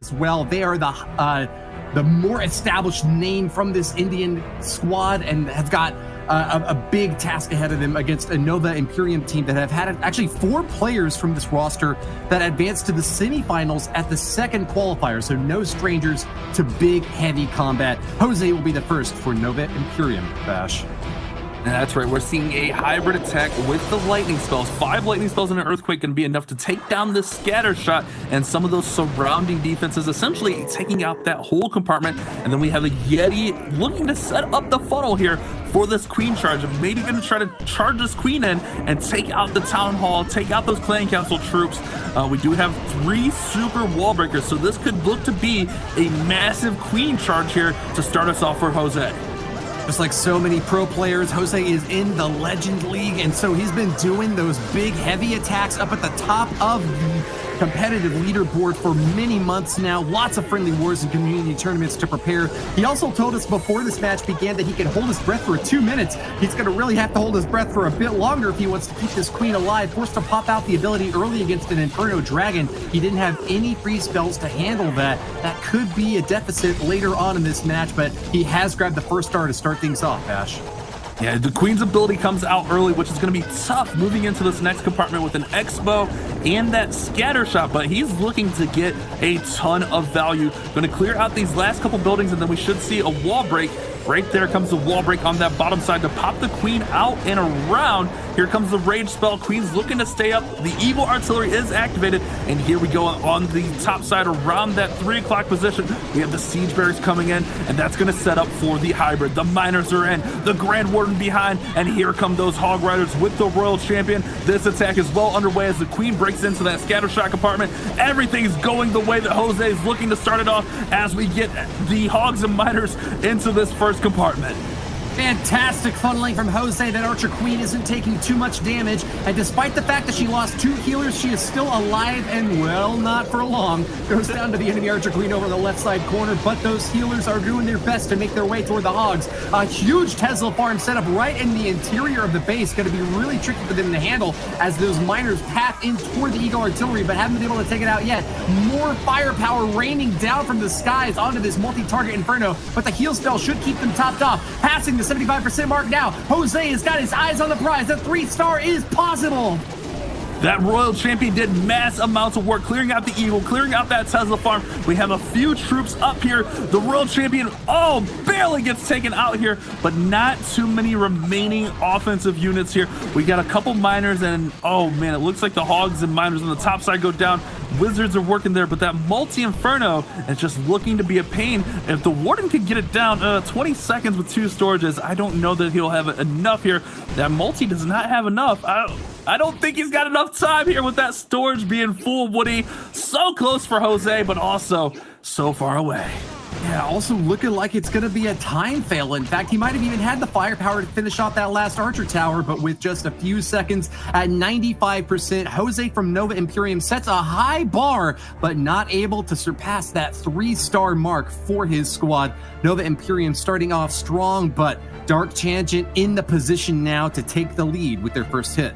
as well. They are the more established name from this Indian squad and have got a big task ahead of them against a Nova Imperium team that have had actually 4 players from this roster that advanced to the semifinals at the second qualifier, so no strangers to big, heavy combat. Jose will be the first for Nova Imperium, Bash. And that's right, we're seeing a hybrid attack with the lightning spells. 5 lightning spells and an earthquake can be enough to take down this scatter shot and some of those surrounding defenses, essentially taking out that whole compartment. And then we have a Yeti looking to set up the funnel here for this queen charge. Maybe going to try to charge this queen in and take out the town hall, take out those clan council troops. We do have 3 super wall breakers, so this could look to be a massive queen charge here to start us off for Jose. Just like so many pro players, Jose is in the Legend League, and so he's been doing those big, heavy attacks up at the top of the competitive leaderboard for many months now. Lots of friendly wars and community tournaments to prepare. He also told us before this match began that he can hold his breath for 2 minutes. He's going to really have to hold his breath for a bit longer if he wants to keep this queen alive. Forced to pop out the ability early against an Inferno Dragon. He didn't have any free spells to handle that. That could be a deficit later on in this match, but he has grabbed the first star to start things off, Ash. Yeah, the queen's ability comes out early, which is going to be tough moving into this next compartment with an Expo and that scatter shot, but he's looking to get a ton of value. Going to clear out these last couple buildings, and then we should see a wall break. Right there comes the wall break on that bottom side to pop the queen out and around. Here comes the rage spell. Queen's looking to stay up. The evil artillery is activated, and here we go on the top side around that 3 o'clock position. We have the siege bearers coming in, and that's going to set up for the hybrid. The miners are in, the Grand Warden behind, and here come those hog riders with the royal champion. This attack is well underway as the queen breaks into that scatter shot compartment. Everything's going the way that Jose is looking to start it off as we get the hogs and miners into this first compartment. Fantastic funneling from Jose. That Archer Queen isn't taking too much damage, and despite the fact that she lost 2 healers, she is still alive, and well, not for long. Goes down to the enemy Archer Queen over the left side corner, but those healers are doing their best to make their way toward the hogs. A huge Tesla farm set up right in the interior of the base. Going to be really tricky for them to handle as those miners path in toward the Eagle artillery, but haven't been able to take it out yet. More firepower raining down from the skies onto this multi-target Inferno, but the heal spell should keep them topped off. Passing the 75% mark now. Jose has got his eyes on the prize. The 3-star is possible. That royal champion did mass amounts of work clearing out the evil, clearing out that Tesla farm. We have a few troops up here. The royal champion, barely gets taken out here, but not too many remaining offensive units here. We got a couple miners, and oh man, it looks like the hogs and miners on the top side go down. Wizards are working there, but that multi-inferno is just looking to be a pain. If the warden could get it down 20 seconds with 2 storages, I don't know that he'll have enough here. That multi does not have enough. I don't think he's got enough time here with that storage being full, Woody. So close for Jose, but also so far away. Yeah, also looking like it's going to be a time fail. In fact, he might have even had the firepower to finish off that last Archer Tower, but with just a few seconds at 95%, Jose from Nova Imperium sets a high bar, but not able to surpass that 3-star mark for his squad. Nova Imperium starting off strong, but Dark Tangent in the position now to take the lead with their first hit.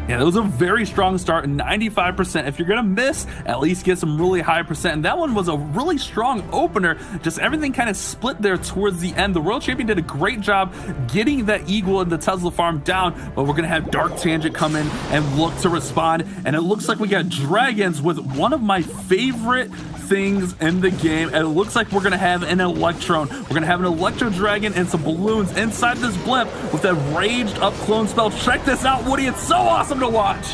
Yeah, that was a very strong start, 95%. If you're gonna miss, at least get some really high percent. And that one was a really strong opener. Just everything kind of split there towards the end. The Royal Champion did a great job getting that Eagle and the Tesla farm down, but we're gonna have Dark Tangent come in and look to respond. And it looks like we got Dragons with one of my favorite things in the game, and it looks like we're gonna have an Electron. We're gonna have an Electro Dragon and some balloons inside this blimp with that raged up clone spell. Check this out, Woody, it's so awesome to watch.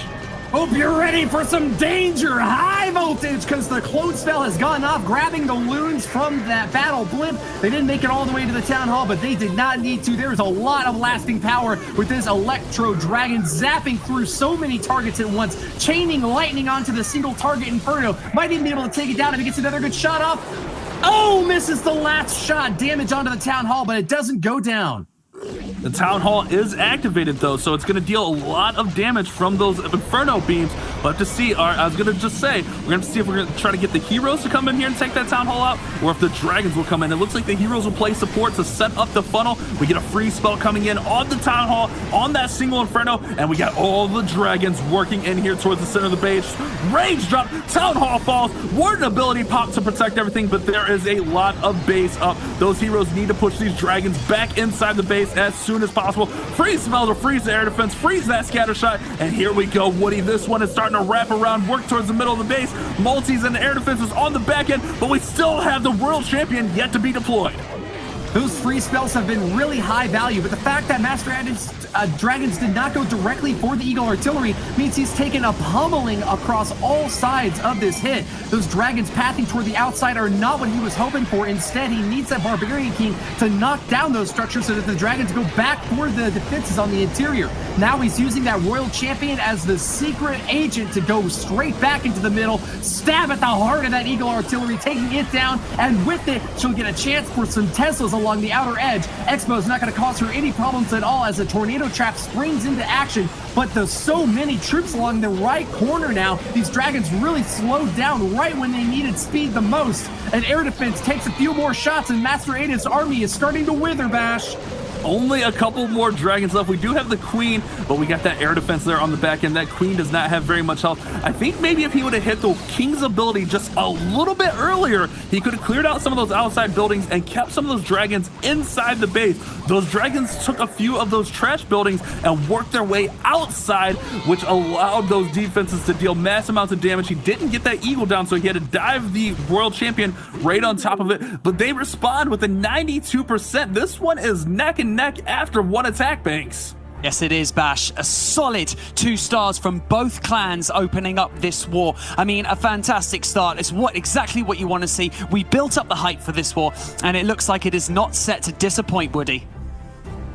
Hope you're ready for some danger, high voltage, because the clone spell has gone off, grabbing the loons from that battle blimp. They didn't make it all the way to the town hall, but they did not need to. There's a lot of lasting power with this Electro Dragon zapping through so many targets at once, chaining lightning onto the single target Inferno. Might even be able to take it down if he gets another good shot off. Oh, misses the last shot. Damage onto the town hall, but it doesn't go down. The town hall is activated though, so it's going to deal a lot of damage from those Inferno beams. We'll have to see. I was going to just say, we're going to see if we're going to try to get the heroes to come in here and take that town hall out, or if the dragons will come in. It looks like the heroes will play support to set up the funnel. We get a free spell coming in on the town hall. on that single Inferno, and we got all the dragons working in here towards the center of the base. Rage drop, Town Hall falls, Warden ability pop to protect everything, but there is a lot of base up. Those heroes need to push these dragons back inside the base as soon as possible. Freeze spell to freeze the air defense, freeze that scatter shot, and here we go, Woody. This one is starting to wrap around, work towards the middle of the base. Multis and air defenses on the back end, but we still have the world champion yet to be deployed. Those free spells have been really high value, but the fact that Master Dragons did not go directly for the Eagle Artillery means he's taken a pummeling across all sides of this hit. Those dragons pathing toward the outside are not what he was hoping for. Instead, he needs that Barbarian King to knock down those structures so that the dragons go back for the defenses on the interior. Now he's using that Royal Champion as the secret agent to go straight back into the middle, stab at the heart of that Eagle Artillery, taking it down, and with it, she'll get a chance for some Teslas along the outer edge. Expo's not going to cause her any problems at all as a tornado trap springs into action, but there's so many troops along the right corner now. These dragons really slowed down right when they needed speed the most. And air defense takes a few more shots, and Master Ada's army is starting to wither, Bash. Only a couple more dragons left. We do have the queen, but we got that air defense there on the back end. That queen does not have very much health. I think maybe if he would have hit the king's ability just a little bit earlier, he could have cleared out some of those outside buildings and kept some of those dragons inside the base. Those dragons took a few of those trash buildings and worked their way outside, which allowed those defenses to deal mass amounts of damage. He didn't get that eagle down, so he had to dive the world champion right on top of it, but they respond with a 92%. This one is neck and neck after one attack, Banks. Yes, it is, Bash. A solid 2 stars from both clans opening up this war. I mean, a fantastic start. It's exactly what you want to see. We built up the hype for this war, and it looks like it is not set to disappoint, Woody.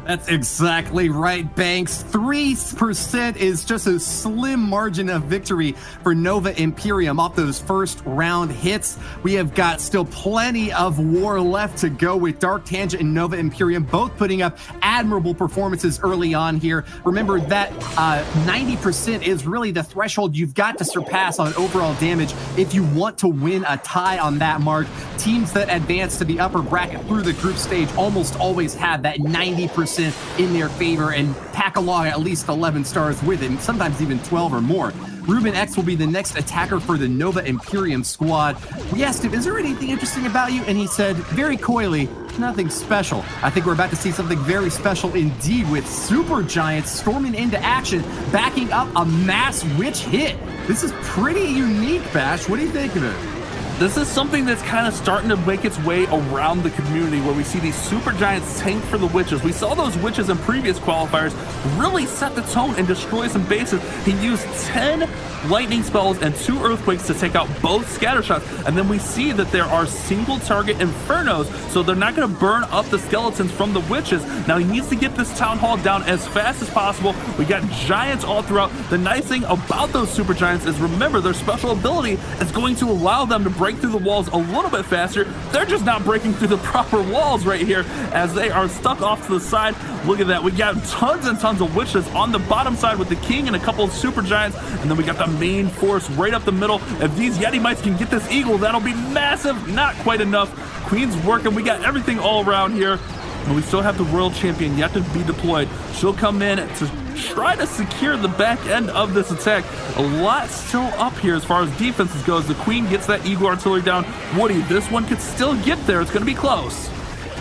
That's exactly right, Banks. 3% is just a slim margin of victory for Nova Imperium off those first round hits. We have got still plenty of war left to go with Dark Tangent and Nova Imperium both putting up admirable performances early on here. Remember that 90% is really the threshold you've got to surpass on overall damage if you want to win a tie on that mark. Teams that advance to the upper bracket through the group stage almost always have that 90% in their favor and pack along at least 11 stars with it, and sometimes even 12 or more. Ruben X will be the next attacker for the Nova Imperium squad. We asked him, is there anything interesting about you? And he said, very coyly, nothing special. I think we're about to see something very special indeed with super giants storming into action, backing up a mass witch hit. This is pretty unique, Bash. What do you think of it? This is something that's kind of starting to make its way around the community where we see these super giants tank for the witches. We saw those witches in previous qualifiers really set the tone and destroy some bases. He used 10 lightning spells and 2 earthquakes to take out both scatter shots, and then we see that there are single target infernos, so they're not going to burn up the skeletons from the witches. Now he needs to get this town hall down as fast as possible. We got giants all throughout. The nice thing about those super giants is, remember, their special ability is going to allow them to break through the walls a little bit faster. They're just not breaking through the proper walls right here as they are stuck off to the side. Look at that. We got tons and tons of witches on the bottom side with the king and a couple of super giants, and then we got the main force right up the middle. If these Yeti mites can get this eagle, that'll be massive. Not quite enough. Queen's working. We got everything all around here, and we still have the royal champion yet to be deployed. She'll come in to try to secure the back end of this attack. A lot still up here as far as defenses goes. The queen gets that eagle artillery down. Woody, this one could still get there. It's going to be close.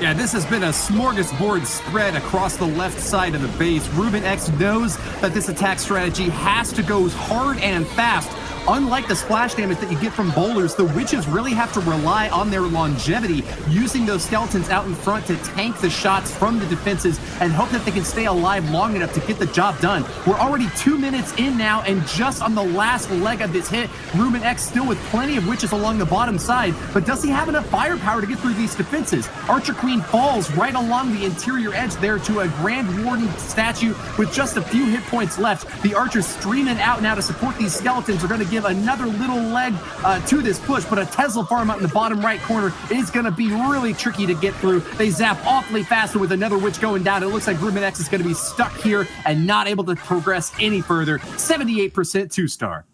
Yeah, this has been a smorgasbord spread across the left side of the base. Ruben X knows that this attack strategy has to go hard and fast. Unlike the splash damage that you get from bowlers, the witches really have to rely on their longevity, using those skeletons out in front to tank the shots from the defenses and hope that they can stay alive long enough to get the job done. We're already 2 minutes in now, and just on the last leg of this hit, Ruben X still with plenty of witches along the bottom side, but does he have enough firepower to get through these defenses? Archer Queen falls right along the interior edge there to a Grand Warden statue with just a few hit points left. The archers streaming out now to support these skeletons are going to give another little leg to this push, but a Tesla farm out in the bottom right corner is going to be really tricky to get through. They zap awfully fast with another witch going down. It looks like Ruben X is going to be stuck here and not able to progress any further. 78% 2-star.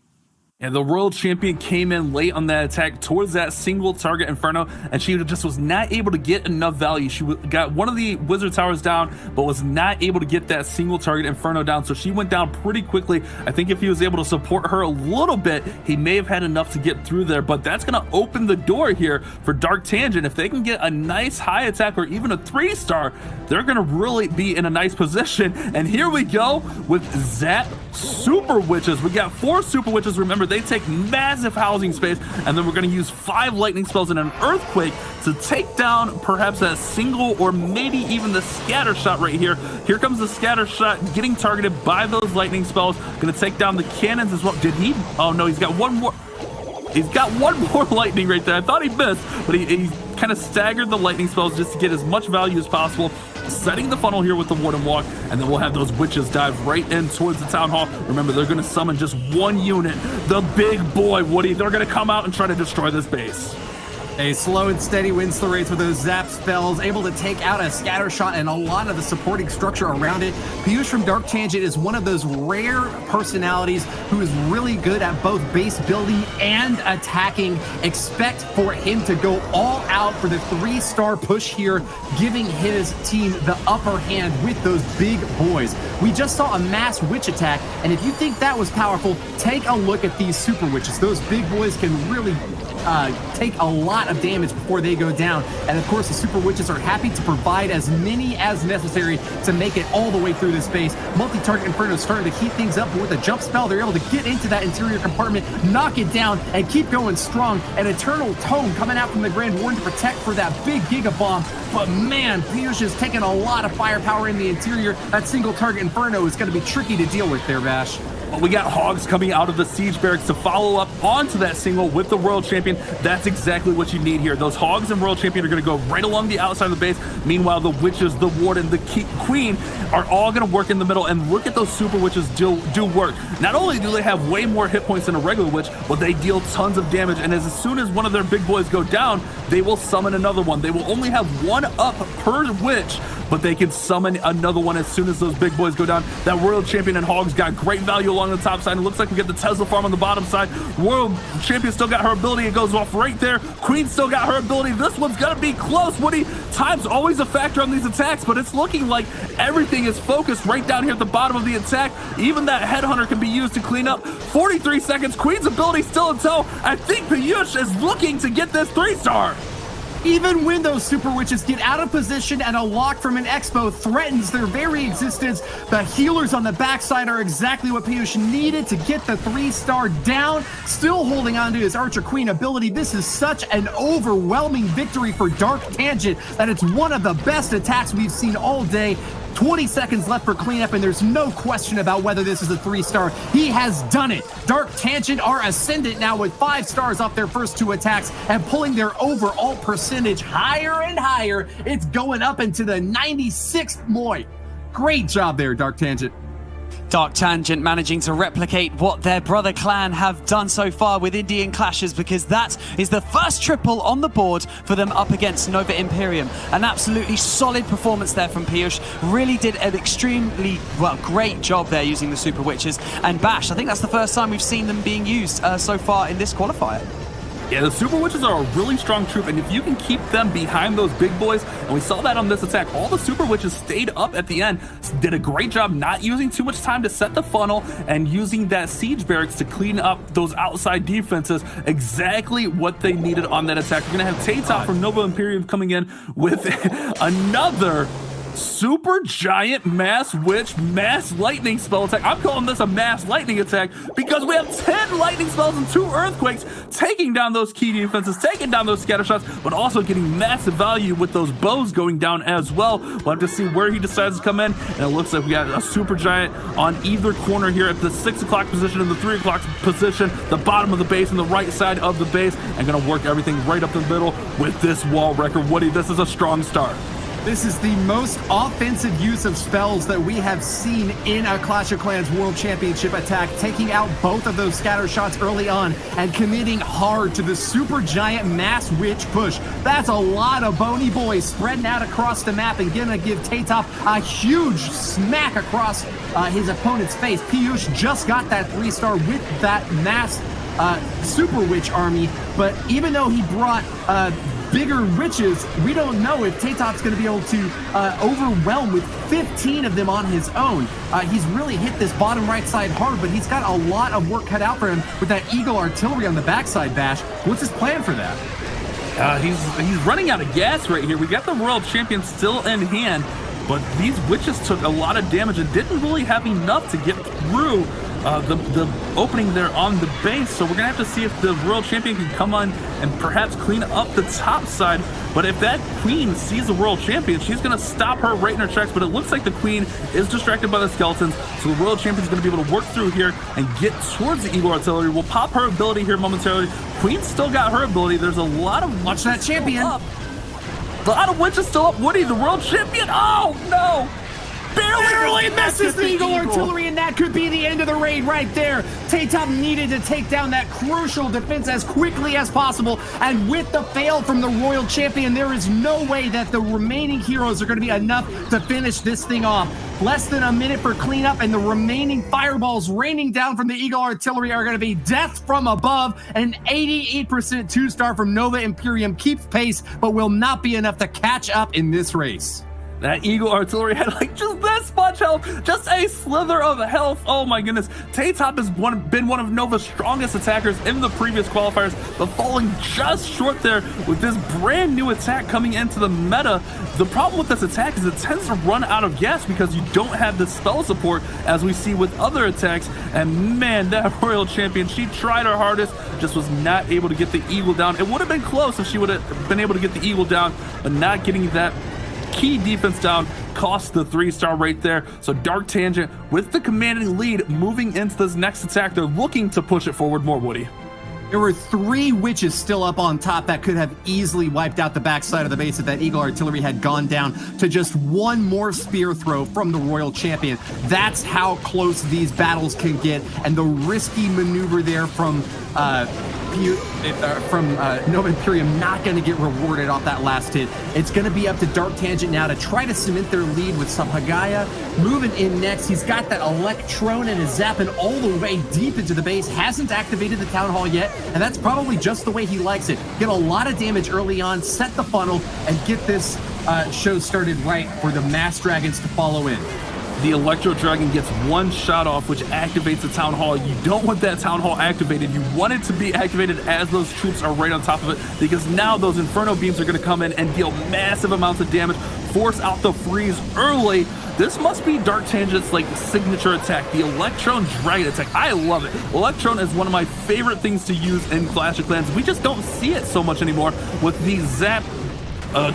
And the world champion came in late on that attack towards that single target Inferno, and she just was not able to get enough value. She got one of the wizard towers down, but was not able to get that single target Inferno down, so she went down pretty quickly. I think if he was able to support her a little bit, he may have had enough to get through there, but that's going to open the door here for Dark Tangent. If they can get a nice high attack or even a 3-star, they're going to really be in a nice position. And here we go with Zap Super Witches. We got 4 Super Witches. Remember, they take massive housing space, and then we're going to use 5 lightning spells and an earthquake to take down perhaps a single or maybe even the scatter shot right here. Here comes the scatter shot getting targeted by those lightning spells. Going to take down the cannons as well. Did he? Oh no, he's got one more. He's got one more lightning right there. I thought he missed, but he kind of staggered the lightning spells just to get as much value as possible, setting the funnel here with the Warden Walk, and then we'll have those witches dive right in towards the Town Hall. Remember, they're going to summon just one unit, the big boy, Woody. They're going to come out and try to destroy this base. A slow and steady wins the race with those zap spells, able to take out a scatter shot and a lot of the supporting structure around it. Piyush from Dark Tangent is one of those rare personalities who is really good at both base building and attacking. Expect for him to go all out for the 3-star push here, giving his team the upper hand with those big boys. We just saw a mass witch attack, and if you think that was powerful, take a look at these super witches. Those big boys can really take a lot of damage before they go down, and of course the super witches are happy to provide as many as necessary to make it all the way through this base. Multi-target Inferno is starting to heat things up, but with a jump spell they're able to get into that interior compartment, knock it down, and keep going strong. An Eternal Tome coming out from the Grand Warden to protect for that big Giga Bomb, but man, Piyush is taking a lot of firepower in the interior. That single target Inferno is going to be tricky to deal with there, Bash. We got Hogs coming out of the Siege Barracks to follow up onto that single with the World Champion. That's exactly what you need here. Those Hogs and World Champion are going to go right along the outside of the base. Meanwhile, the Witches, the Warden, the Queen are all going to work in the middle. And look at those Super Witches do work. Not only do they have way more hit points than a regular Witch, but they deal tons of damage. And as soon as one of their big boys go down, they will summon another one. They will only have 1 up per Witch, but they can summon another one as soon as those big boys go down. That World Champion and Hogs got great value along the top side. It looks like we get the Tesla farm on the bottom side. World Champion still got her ability. It goes off right there. Queen still got her ability. This one's gonna be close, Woody. Time's always a factor on these attacks, but it's looking like everything is focused right down here at the bottom of the attack. Even that Headhunter can be used to clean up. 43 seconds. Queen's ability still in tow. I think Piyush is looking to get this 3-star. Even when those super witches get out of position and a lock from an expo threatens their very existence, the healers on the backside are exactly what Piyush needed to get the 3-star down. Still holding on to his Archer Queen ability. This is such an overwhelming victory for Dark Tangent that it's one of the best attacks we've seen all day. 20 seconds left for cleanup, and there's no question about whether this is a 3-star. He has done it. Dark Tangent are ascendant now with 5 stars off their first 2 attacks and pulling their overall percentage higher and higher. It's going up into the 96th point. Great job there, Dark Tangent. Dark Tangent managing to replicate what their brother clan have done so far with Indian clashes, because that is the first triple on the board for them up against Nova Imperium. An absolutely solid performance there from Piyush. Really did an extremely, well, great job there using the Super Witches. And Bash, I think that's the first time we've seen them being used so far in this qualifier. Yeah, the Super Witches are a really strong troop, and if you can keep them behind those big boys, and we saw that on this attack, all the Super Witches stayed up at the end, did a great job not using too much time to set the funnel and using that Siege Barracks to clean up those outside defenses. Exactly what they needed on that attack. We're going to have Taytop from Nova Imperium coming in with another super giant mass witch mass lightning spell attack. I'm calling this a mass lightning attack because we have 10 lightning spells and 2 earthquakes, taking down those key defenses, taking down those scatter shots, but also getting massive value with those bows going down as well. We'll have to see where he decides to come in, and it looks like we got a super giant on either corner here at the 6 o'clock position and the 3 o'clock position, the bottom of the base and the right side of the base, and gonna work everything right up the middle with this wall wrecker. Woody, this is a strong start. This is the most offensive use of spells that we have seen in a Clash of Clans World Championship attack, taking out both of those scatter shots early on and committing hard to the super giant mass witch push. That's a lot of bony boys spreading out across the map and gonna give Taytop a huge smack across his opponent's face. Piyush just got that 3-star with that mass Super Witch army, but even though he brought bigger witches, we don't know if Taytop's going to be able to overwhelm with 15 of them on his own. He's really hit this bottom right side hard, but he's got a lot of work cut out for him with that Eagle artillery on the backside, Bash. What's his plan for that? He's running out of gas right here. We got the world champion still in hand, but these witches took a lot of damage and didn't really have enough to get through the opening there on the base. So we're gonna have to see if the world champion can come on and perhaps clean up the top side. But if that queen sees the world champion, she's gonna stop her right in her tracks. But it looks like the queen is distracted by the skeletons, so the world champion's gonna be able to work through here and get towards the Eagle artillery. We'll pop her ability here momentarily. Queen's still got her ability. There's a lot of watch that champion. A lot of witches still up. Woody, the world champion. Oh no! Barely misses the Eagle artillery, and that could be the end of the raid right there. Taytop needed to take down that crucial defense as quickly as possible, and with the fail from the Royal Champion, there is no way that the remaining heroes are going to be enough to finish this thing off. Less than a minute for cleanup, and the remaining fireballs raining down from the Eagle artillery are going to be death from above. An 88% 2-star from Nova Imperium keeps pace, but will not be enough to catch up in this race. That Eagle artillery had like just this much health, just a slither of health. Oh my goodness. Taytop has been one of Nova's strongest attackers in the previous qualifiers, but falling just short there with this brand new attack coming into the meta. The problem with this attack is it tends to run out of gas because you don't have the spell support as we see with other attacks. And man, that Royal Champion, she tried her hardest, just was not able to get the Eagle down. It would have been close if she would have been able to get the Eagle down, but not getting that key defense down cost the 3-star right there. So Dark Tangent with the commanding lead moving into this next attack. They're looking to push it forward more, Woody. There were 3 witches still up on top that could have easily wiped out the backside of the base if that Eagle artillery had gone down to just one more spear throw from the Royal Champion. That's how close these battles can get, and the risky maneuver there from Nova Imperium not going to get rewarded off that last hit. It's going to be up to Dark Tangent now to try to cement their lead with Sabhagaya moving in next. He's got that Electron and is zapping all the way deep into the base. Hasn't activated the Town Hall yet, and that's probably just the way he likes it. Get a lot of damage early on, set the funnel, and get this show started right for the Mass Dragons to follow in. The Electro Dragon gets one shot off, which activates the Town Hall. You don't want that Town Hall activated. You want it to be activated as those troops are right on top of it, because now those Inferno beams are going to come in and deal massive amounts of damage, force out the freeze early. This must be Dark Tangent's like signature attack, the Electron Dragon attack. I love it. Electron is one of my favorite things to use in Clash of Clans. We just don't see it so much anymore with the Zap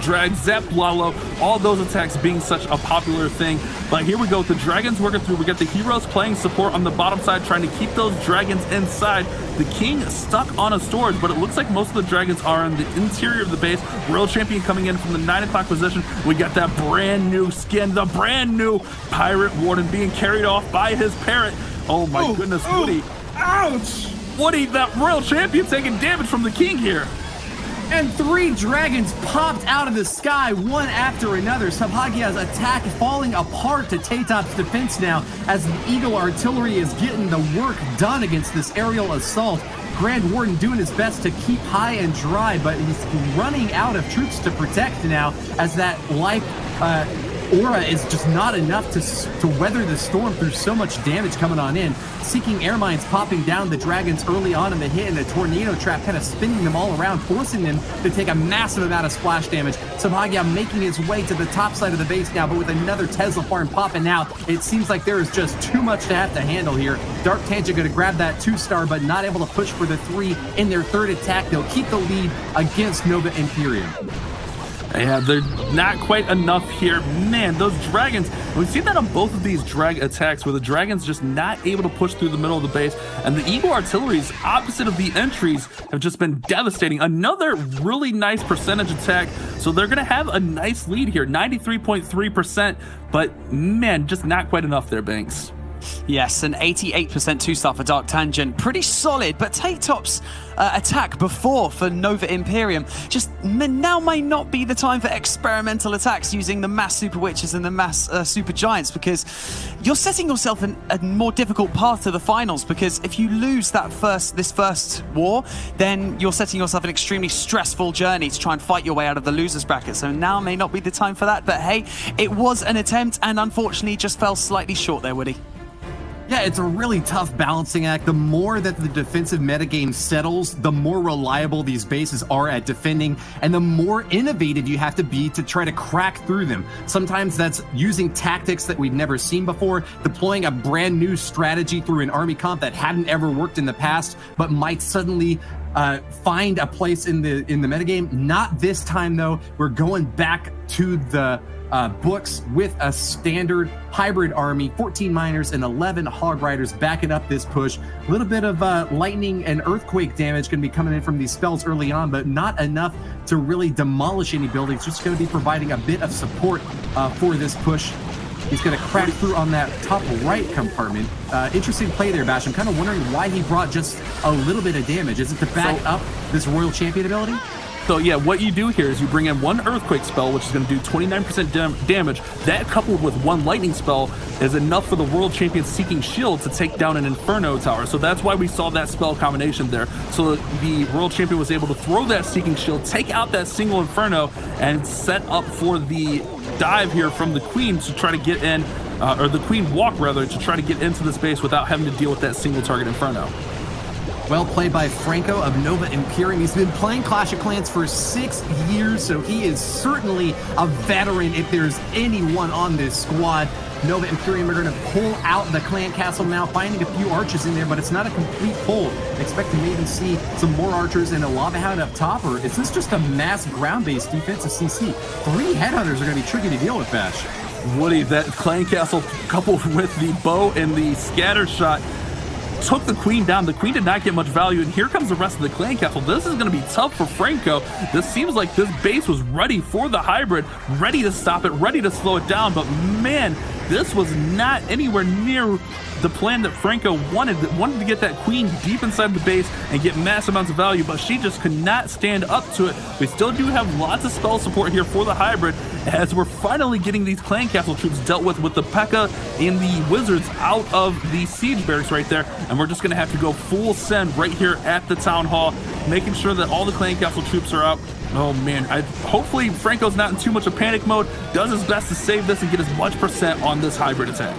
Drag, Zap, Lalo, all those attacks being such a popular thing. But here we go, the dragons working through. We got the heroes playing support on the bottom side, trying to keep those dragons inside. The king stuck on a storage, but it looks like most of the dragons are in the interior of the base. Royal Champion coming in from the 9 o'clock position. We got that brand new skin, the brand new Pirate Warden being carried off by his parrot. Oh my goodness, Woody. Ouch! Woody, that Royal Champion taking damage from the king here. And 3 dragons popped out of the sky, one after another. Sabhagia's attack falling apart to Taytop's defense now, as the Eagle artillery is getting the work done against this aerial assault. Grand Warden doing his best to keep high and dry, but he's running out of troops to protect now, as that life aura is just not enough to weather the storm through so much damage coming on in. Seeking air mines popping down the dragons early on in the hit, and the tornado trap kind of spinning them all around, forcing them to take a massive amount of splash damage. Sabhagia making his way to the top side of the base now, but with another Tesla farm popping out, it seems like there is just too much to have to handle here. Dark Tangent going to grab that 2-star, but not able to push for the 3 in their 3rd attack. They'll keep the lead against Nova Imperium. Yeah, they're not quite enough here. Man, those dragons, we've seen that on both of these drag attacks where the dragons just not able to push through the middle of the base, and the Eagle artilleries opposite of the entries have just been devastating. Another really nice percentage attack, so they're going to have a nice lead here, 93.3%, but man, just not quite enough there, Banks. Yes, an 88% 2-star for Dark Tangent. Pretty solid, but Take Top's attack before for Nova Imperium just now may not be the time for experimental attacks using the mass Super Witches and the mass Super Giants, because you're setting yourself a more difficult path to the finals, because if you lose this first war, then you're setting yourself an extremely stressful journey to try and fight your way out of the losers bracket. So now may not be the time for that, but hey, it was an attempt and unfortunately just fell slightly short there, Woody. Yeah, it's a really tough balancing act. The more that the defensive metagame settles, the more reliable these bases are at defending, and the more innovative you have to be to try to crack through them. Sometimes that's using tactics that we've never seen before, deploying a brand new strategy through an army comp that hadn't ever worked in the past, but might suddenly find a place in the metagame. Not this time, though. We're going back to the books with a standard hybrid army, 14 miners and 11 hog riders backing up this push. A little bit of lightning and earthquake damage going to be coming in from these spells early on, but not enough to really demolish any buildings. Just going to be providing a bit of support for this push. He's going to crack through on that top right compartment. Interesting play there, Bash. I'm kind of wondering why he brought just a little bit of damage. Is it to back up this Royal Champion ability? So yeah, what you do here is you bring in one Earthquake spell, which is going to do 29% damage. That coupled with one Lightning spell is enough for the World Champion Seeking Shield to take down an Inferno tower. So that's why we saw that spell combination there. So the World Champion was able to throw that Seeking Shield, take out that single Inferno, and set up for the dive here from the Queen to try to get in, or the Queen walk rather, to try to get into the space without having to deal with that single target Inferno. Well played by Franco of Nova Imperium. He's been playing Clash of Clans for 6 years, so he is certainly a veteran if there's anyone on this squad. Nova Imperium are going to pull out the clan castle now, finding a few archers in there, but it's not a complete pull. Expect to maybe see some more archers and a lava hound up top, or is this just a mass ground-based defensive CC? 3 headhunters are going to be tricky to deal with, Bash. Woody, that clan castle coupled with the bow and the scatter shot took the Queen down. The Queen did not get much value, and here comes the rest of the clan castle. This is going to be tough for Franco. This seems like this base was ready for the hybrid, ready to stop it, ready to slow it down, but man, this was not anywhere near the plan that Franco wanted to get that Queen deep inside the base and get massive amounts of value, but she just could not stand up to it. We still do have lots of spell support here for the hybrid, as we're finally getting these clan castle troops dealt with the P.E.K.K.A. and the wizards out of the siege barracks right there, and we're just going to have to go full send right here at the town hall, making sure that all the clan castle troops are out. Oh man, hopefully Franco's not in too much of panic mode, does his best to save this and get as much percent on this hybrid attack.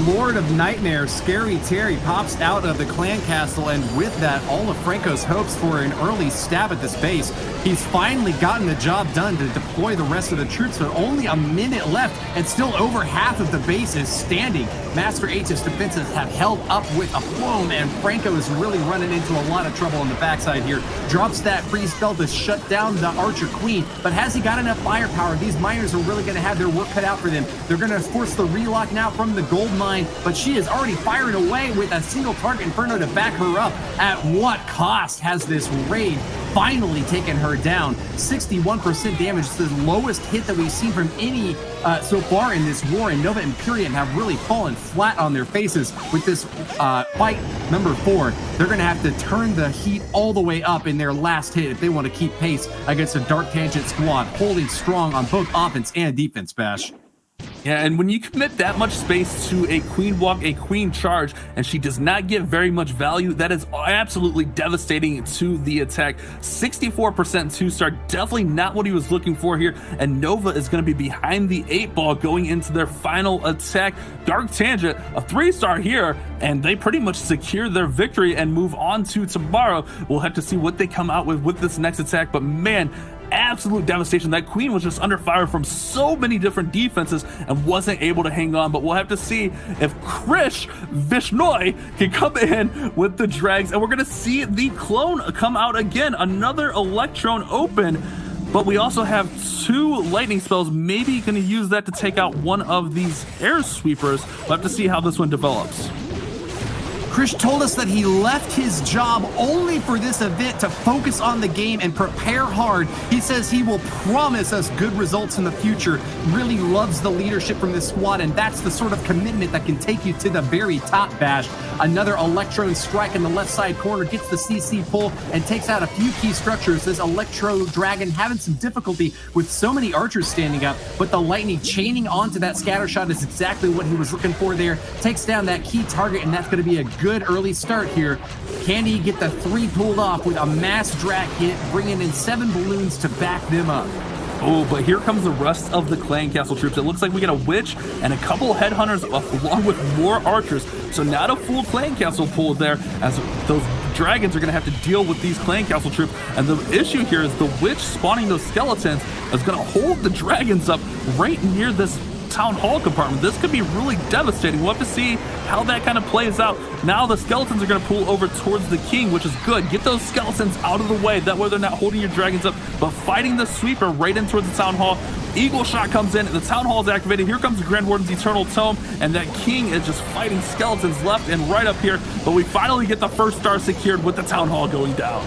Lord of Nightmare, Scary Terry, pops out of the clan castle, and with that, all of Franco's hopes for an early stab at this base. He's finally gotten the job done to deploy the rest of the troops, but only a minute left, and still over half of the base is standing. Master H's defenses have held up with a plume, and Franco is really running into a lot of trouble on the backside here. Drops that free spell to shut down the Archer Queen, but has he got enough firepower? These miners are really going to have their work cut out for them. They're going to force the relock now from the gold mine, but she is already firing away with a single target Inferno to back her up. At what cost has this raid finally taken her down? 61% damage. It's the lowest hit that we've seen from any so far in this war, and Nova Imperium have really fallen flat on their faces with this fight number 4. They're going to have to turn the heat all the way up in their last hit if they want to keep pace against a Dark Tangent squad holding strong on both offense and defense, Bash. Yeah, and when you commit that much space to a Queen walk, a Queen charge, and she does not get very much value, that is absolutely devastating to the attack. 64% 2-star, definitely not what he was looking for here, and Nova is going to be behind the 8-ball going into their final attack. Dark Tangent, a 3-star here, and they pretty much secure their victory and move on to tomorrow. We'll have to see what they come out with this next attack, but man, absolute devastation. That Queen was just under fire from so many different defenses and wasn't able to hang on, but we'll have to see if Krish Vishnoi can come in with the drags, and we're going to see the clone come out again. Another Electron open, but we also have 2 lightning spells, maybe going to use that to take out one of these air sweepers. We'll have to see how this one develops. Krish told us that he left his job only for this event to focus on the game and prepare hard. He says he will promise us good results in the future. Really loves the leadership from this squad, and that's the sort of commitment that can take you to the very top, Bash. Another Electro strike in the left side corner, gets the CC pull and takes out a few key structures. This Electro Dragon having some difficulty with so many archers standing up, but the lightning chaining onto that scatter shot is exactly what he was looking for there. Takes down that key target, and that's going to be a good early start here. Can he get the 3 pulled off with a mass drag hit, bringing in 7 balloons to back them up? Oh, but here comes the rest of the clan castle troops. It looks like we get a witch and a couple headhunters along with more archers. So not a full clan castle pool there, as those dragons are going to have to deal with these clan castle troops. And the issue here is the witch spawning those skeletons is going to hold the dragons up right near this town hall compartment. This could be really devastating. We'll have to see how that kind of plays out. Now the skeletons are going to pull over towards the king, which is good. Get those skeletons out of the way. That way they're not holding your dragons up, but fighting the sweeper right in towards the town hall. Eagle shot comes in, the town hall is activated. Here comes the Grand Warden's Eternal Tome, and that king is just fighting skeletons left and right up here. But we finally get the first star secured with the town hall going down.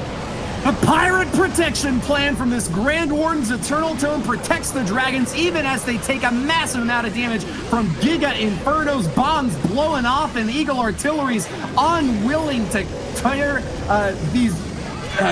A pirate protection plan from this Grand Warden's Eternal Tome protects the dragons even as they take a massive amount of damage from Giga Inferno's bombs blowing off, and Eagle Artillery's unwilling to tear these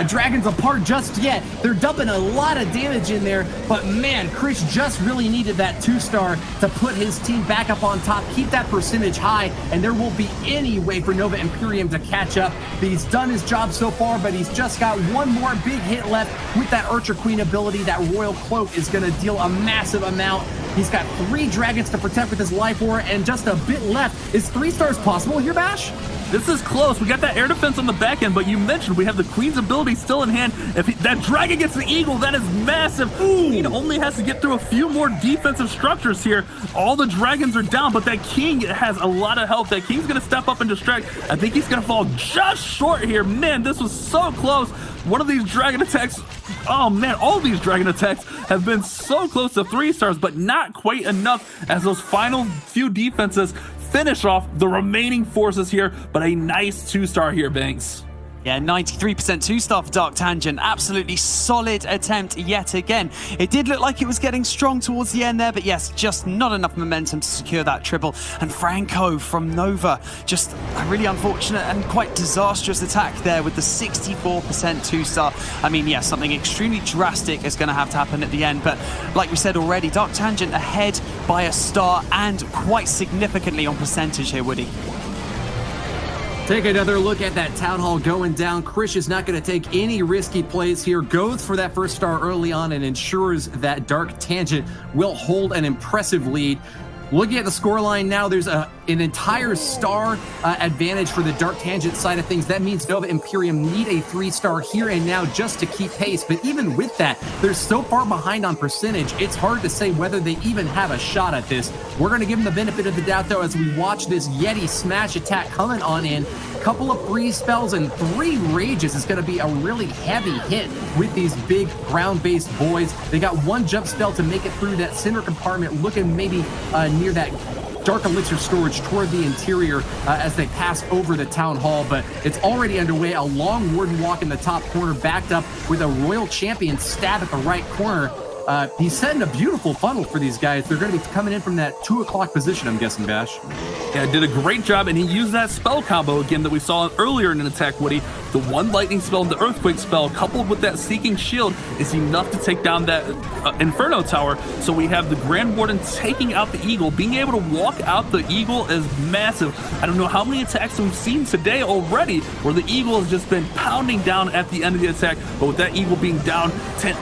dragons apart just yet. They're dumping a lot of damage in there, but man, Krish just really needed that 2-star to put his team back up on top, keep that percentage high, and there won't be any way for Nova Imperium to catch up. He's done his job so far, but he's just got one more big hit left with that Archer Queen ability. That Royal Cloak is going to deal a massive amount. He's got 3 dragons to protect with his life aura, and just a bit left. Is 3 stars possible here, Bash? This is close. We got that air defense on the back end, but you mentioned we have the Queen's ability still in hand. If that dragon gets the eagle, that is massive. Queen only has to get through a few more defensive structures here. All the dragons are down, but that king has a lot of health. That king's going to step up and distract. I think he's going to fall just short here. Man, this was so close. One of these dragon attacks, oh man, all these dragon attacks have been so close to 3 stars, but not quite enough as those final few defenses finish off the remaining forces here, but a nice 2-star here, Banks. Yeah, 93% 2-star for Dark Tangent. Absolutely solid attempt yet again. It did look like it was getting strong towards the end there, but yes, just not enough momentum to secure that triple. And Franco from Nova, just a really unfortunate and quite disastrous attack there with the 64% 2-star. I mean, yes, something extremely drastic is going to have to happen at the end, but like we said already, Dark Tangent ahead by a star and quite significantly on percentage here, Woody. Take another look at that town hall going down. Krish is not going to take any risky plays here. Goes for that 1st star early on and ensures that Dark Tangent will hold an impressive lead. Looking at the scoreline now, there's an entire star advantage for the Dark Tangent side of things. That means Nova Imperium need a 3-star here and now just to keep pace. But even with that, they're so far behind on percentage, it's hard to say whether they even have a shot at this. We're going to give them the benefit of the doubt, though, as we watch this Yeti smash attack coming on in. Couple of freeze spells and 3 rages is going to be a really heavy hit with these big ground-based boys. They got 1 jump spell to make it through that center compartment, looking maybe near that Dark Elixir storage toward the interior as they pass over the town hall, but it's already underway. A long warden walk in the top corner, backed up with a Royal Champion stab at the right corner. He's setting a beautiful funnel for these guys. They're going to be coming in from that 2 o'clock position, I'm guessing, Bash. Yeah, did a great job, and he used that spell combo again that we saw earlier in an attack, Woody. The 1 lightning spell and the earthquake spell, coupled with that seeking shield, is enough to take down that Inferno tower. So we have the Grand Warden taking out the eagle. Being able to walk out the eagle is massive. I don't know how many attacks we've seen today already where the eagle has just been pounding down at the end of the attack, but with that eagle being down,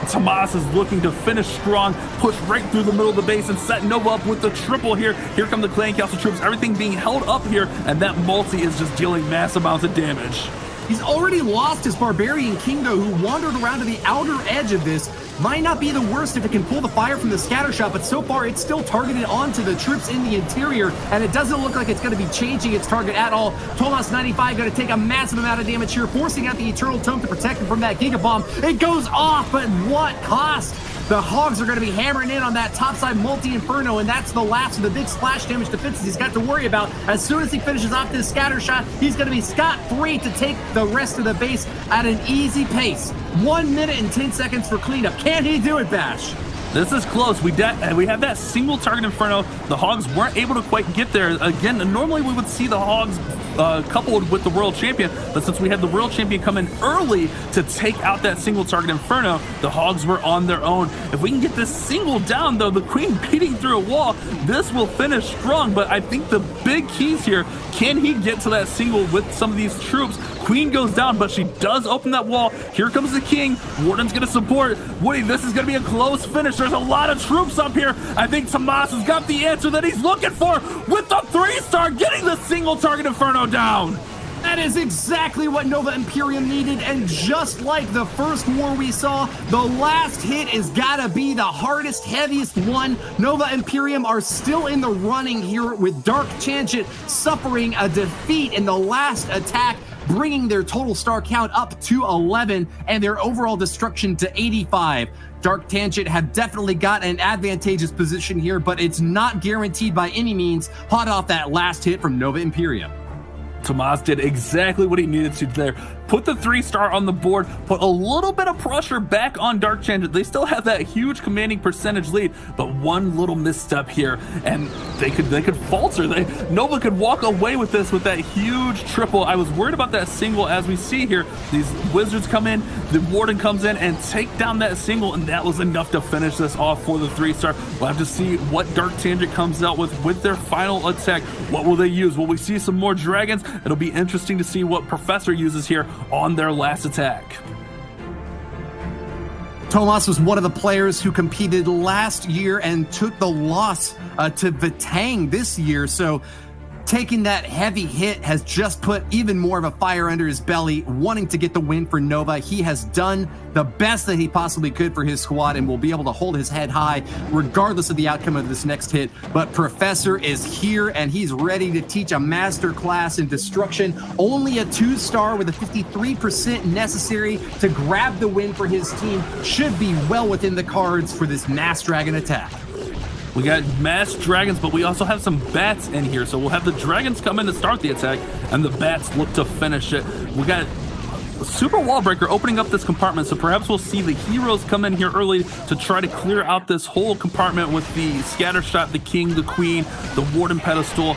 Tomas is looking to finish strong, push right through the middle of the base and set Nova up with the triple here. Here come the clan castle troops, everything being held up here, and that multi is just dealing mass amounts of damage. He's already lost his Barbarian King, though, who wandered around to the outer edge of this. Might not be the worst if it can pull the fire from the scatter shot, but so far it's still targeted onto the troops in the interior, and it doesn't look like it's going to be changing its target at all. Tomas 95 going to take a massive amount of damage here, forcing out the Eternal Tome to protect him from that Giga Bomb. It goes off, but what cost? The Hogs are going to be hammering in on that topside multi-Inferno, and that's the last of the big splash damage defenses he's got to worry about. As soon as he finishes off this scatter shot, he's going to be scot-free to take the rest of the base at an easy pace. 1 minute and 10 seconds for cleanup. Can he do it, Bash? This is close. We have that single target Inferno. The Hogs weren't able to quite get there. Again, normally we would see the Hogs coupled with the World Champion, but since we had the World Champion come in early to take out that single target Inferno, the Hogs were on their own. If we can get this single down, though, the Queen beating through a wall, this will finish strong, but I think the big keys here, can he get to that single with some of these troops? Queen goes down, but she does open that wall. Here comes the King. Warden's going to support. Woody, this is going to be a close finish. There's a lot of troops up here. I think Tomas has got the answer that he's looking for with the 3-star, getting the single target Inferno down. That is exactly what Nova Imperium needed, and just like the first war we saw, the last hit is gotta be the hardest, heaviest one. Nova Imperium are still in the running here with Dark Tangent suffering a defeat in the last attack, bringing their total star count up to 11 and their overall destruction to 85. Dark Tangent have definitely got an advantageous position here, but it's not guaranteed by any means, hot off that last hit from Nova Imperium. Tomas did exactly what he needed to there. Put the 3-star on the board, put a little bit of pressure back on Dark Tangent. They still have that huge commanding percentage lead, but one little misstep here, and they could falter. Nova could walk away with this with that huge triple. I was worried about that single. As we see here, these wizards come in, the Warden comes in and take down that single, and that was enough to finish this off for the 3-star. We'll have to see what Dark Tangent comes out with their final attack. What will they use? Will we see some more dragons? It'll be interesting to see what Professor uses here on their last attack. Tomas was one of the players who competed last year and took the loss to Vitang this year, so taking that heavy hit has just put even more of a fire under his belly, wanting to get the win for Nova. He has done the best that he possibly could for his squad and will be able to hold his head high regardless of the outcome of this next hit. But Professor is here and he's ready to teach a master class in destruction. Only a 2-star with a 53% necessary to grab the win for his team should be well within the cards for this Mass Dragon attack. We got mass dragons, but we also have some bats in here. So we'll have the dragons come in to start the attack, and the bats look to finish it. We got a super wall breaker opening up this compartment, so perhaps we'll see the heroes come in here early to try to clear out this whole compartment with the scatter shot, the King, the Queen, the Warden pedestal.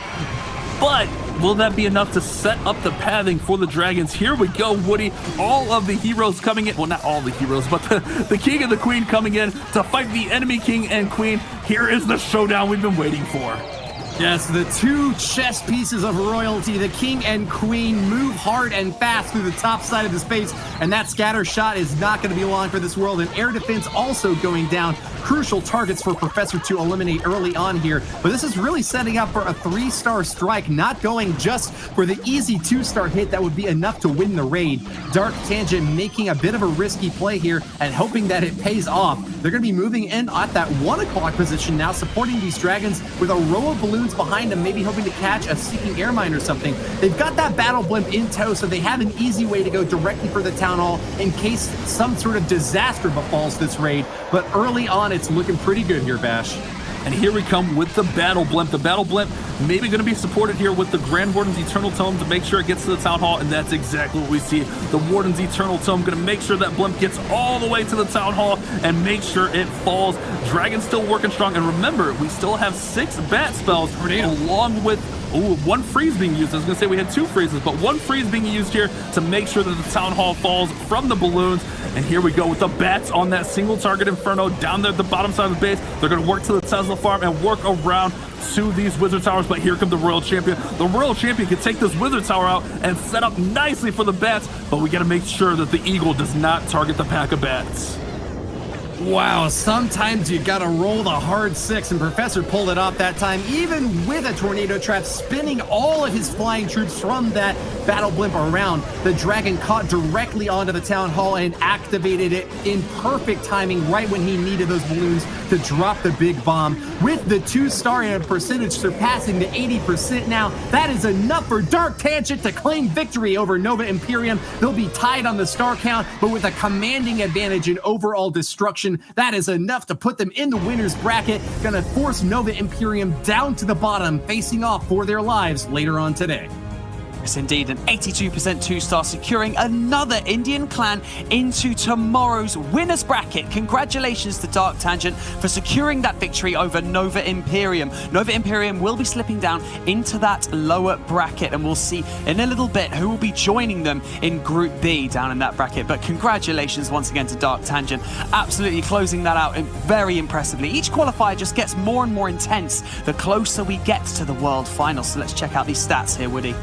But will that be enough to set up the pathing for the dragons? Here we go, Woody. All of the heroes coming in. Well, not all the heroes, but the King and the Queen coming in to fight the enemy King and Queen. Here is the showdown we've been waiting for. Yes, the two chess pieces of royalty, the King and Queen, move hard and fast through the top side of the space, and that scatter shot is not going to be long for this world, and air defense also going down. Crucial targets for Professor to eliminate early on here, but this is really setting up for a 3-star strike, not going just for the easy 2-star hit that would be enough to win the raid. Dark Tangent making a bit of a risky play here and hoping that it pays off. They're going to be moving in at that 1 o'clock position now, supporting these dragons with a row of balloons behind them, maybe hoping to catch a seeking air mine or something. They've got that battle blimp in tow, so they have an easy way to go directly for the town hall in case some sort of disaster befalls this raid. But early on, it's looking pretty good here, Bash. And here we come with the battle blimp. The battle blimp maybe going to be supported here with the Grand Warden's Eternal Tome to make sure it gets to the Town Hall, and that's exactly what we see. The Warden's Eternal Tome going to make sure that blimp gets all the way to the Town Hall and make sure it falls. Dragon's still working strong, and remember, we still have 6 bat spells along with 1 freeze being used. I was going to say we had 2 freezes, but 1 freeze being used here to make sure that the Town Hall falls from the balloons. And here we go with the bats on that single target Inferno down there at the bottom side of the base. They're going to work to the Tesla farm and work around to these wizard towers, but here come the Royal Champion. The Royal Champion can take this wizard tower out and set up nicely for the bats, but we got to make sure that the eagle does not target the pack of bats. Wow, sometimes you gotta roll the hard 6, and Professor pulled it off that time, even with a tornado trap, spinning all of his flying troops from that battle blimp around. The dragon caught directly onto the town hall and activated it in perfect timing right when he needed those balloons to drop the big bomb. With the 2-star and a percentage surpassing the 80% now, that is enough for Dark Tangent to claim victory over Nova Imperium. They'll be tied on the star count, but with a commanding advantage in overall destruction elimination. That is enough to put them in the winner's bracket. Gonna force Nova Imperium down to the bottom, facing off for their lives later on today. Yes, indeed, an 82% 2-star, securing another Indian clan into tomorrow's winner's bracket. Congratulations to Dark Tangent for securing that victory over Nova Imperium. Nova Imperium will be slipping down into that lower bracket, and we'll see in a little bit who will be joining them in Group B down in that bracket. But congratulations once again to Dark Tangent, absolutely closing that out very impressively. Each qualifier just gets more and more intense the closer we get to the World Final. So let's check out these stats here, Woody.